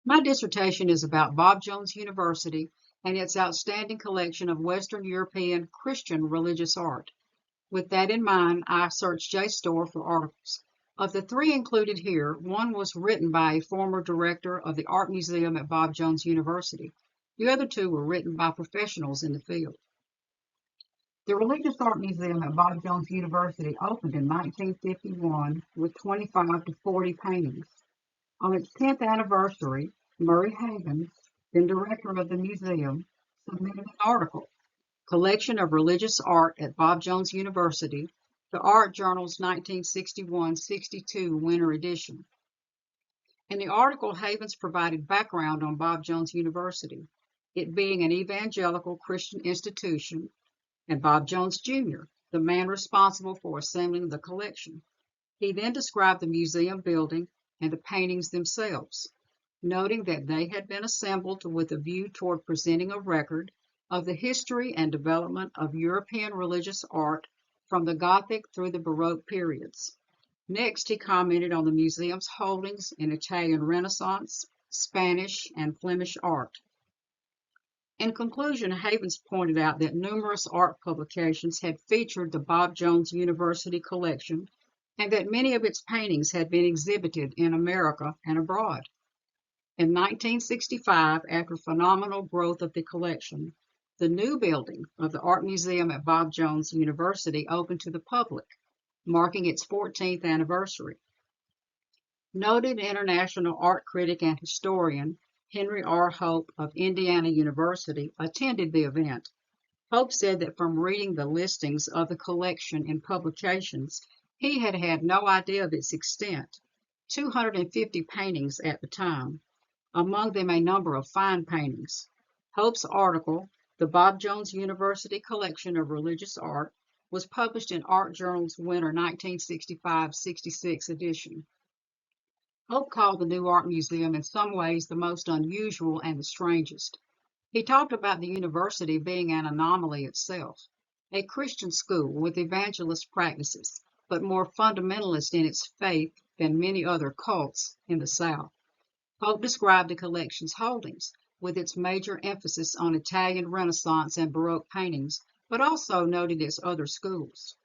My dissertation is about Bob Jones University and its outstanding collection of Western European Christian religious art. With that in mind, I searched JSTOR for articles. Of the three included here, one was written by a former director of the Art Museum at Bob Jones University. The other two were written by professionals in the field. The Religious Art Museum at Bob Jones University opened in 1951 with 25 to 40 paintings. On its 10th anniversary, Murray Havens, then director of the museum, submitted an article, Collection of Religious Art at Bob Jones University, to Art Journal's 1961-62 winter edition. In the article, Havens provided background on Bob Jones University, it being an evangelical Christian institution, and Bob Jones Jr., the man responsible for assembling the collection. He then described the museum building and the paintings themselves, noting that they had been assembled with a view toward presenting a record of the history and development of European religious art from the Gothic through the Baroque periods. Next, he commented on the museum's holdings in Italian Renaissance, Spanish, and Flemish art. In conclusion, Havens pointed out that numerous art publications had featured the Bob Jones University collection and that many of its paintings had been exhibited in America and abroad. In 1965, after phenomenal growth of the collection, the new building of the Art Museum at Bob Jones University opened to the public, marking its 14th anniversary. Noted international art critic and historian Henry R. Hope of Indiana University attended the event. Hope said that from reading the listings of the collection in publications, he had had no idea of its extent, 250 paintings at the time, among them a number of fine paintings. Hope's article, The Bob Jones University Collection of Religious Art, was published in Art Journal's winter 1965-66 edition. Hope called the new art museum in some ways the most unusual and the strangest. He talked about the university being an anomaly itself, a Christian school with evangelist practices, but more fundamentalist in its faith than many other cults in the South. Hope described the collection's holdings, with its major emphasis on Italian Renaissance and Baroque paintings, but also noted its other schools.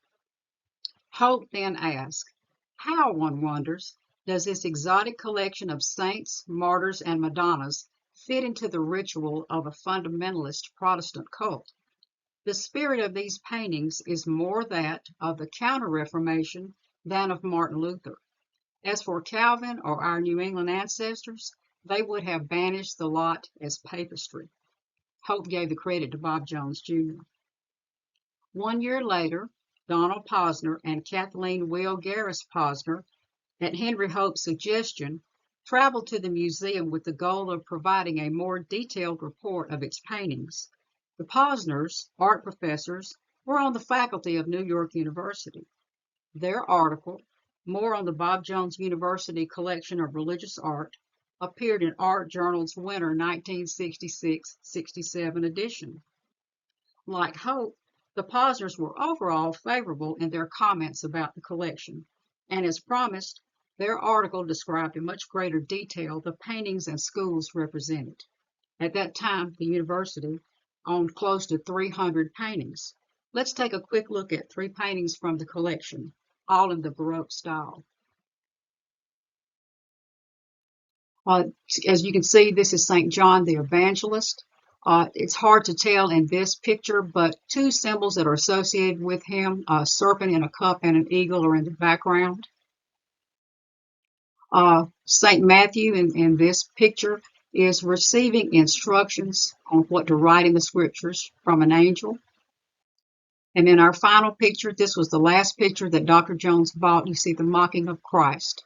Hope then asked, how, one wonders, does this exotic collection of saints, martyrs, and Madonnas fit into the ritual of a fundamentalist Protestant cult? The spirit of these paintings is more that of the Counter-Reformation than of Martin Luther. As for Calvin or our New England ancestors, they would have banished the lot as papistry. Hope gave the credit to Bob Jones Jr. 1 year later, Donald Posner and Kathleen Will Garris Posner, at Henry Hope's suggestion, traveled to the museum with the goal of providing a more detailed report of its paintings. The Posners, art professors, were on the faculty of New York University. Their article, More on the Bob Jones University Collection of Religious Art, appeared in Art Journal's winter 1966-67 edition. Like Hope, the Posners were overall favorable in their comments about the collection, and as promised, their article described in much greater detail the paintings and schools represented. At that time, the university owned close to 300 paintings. Let's take a quick look at 3 paintings from the collection, all in the Baroque style. As you can see, this is St. John the Evangelist. It's hard to tell in this picture, but 2 symbols that are associated with him, a serpent in a cup and an eagle, are in the background. St. Matthew in this picture is receiving instructions on what to write in the scriptures from an angel. And then our final picture, this was the last picture that Dr. Jones bought. You see the mocking of Christ.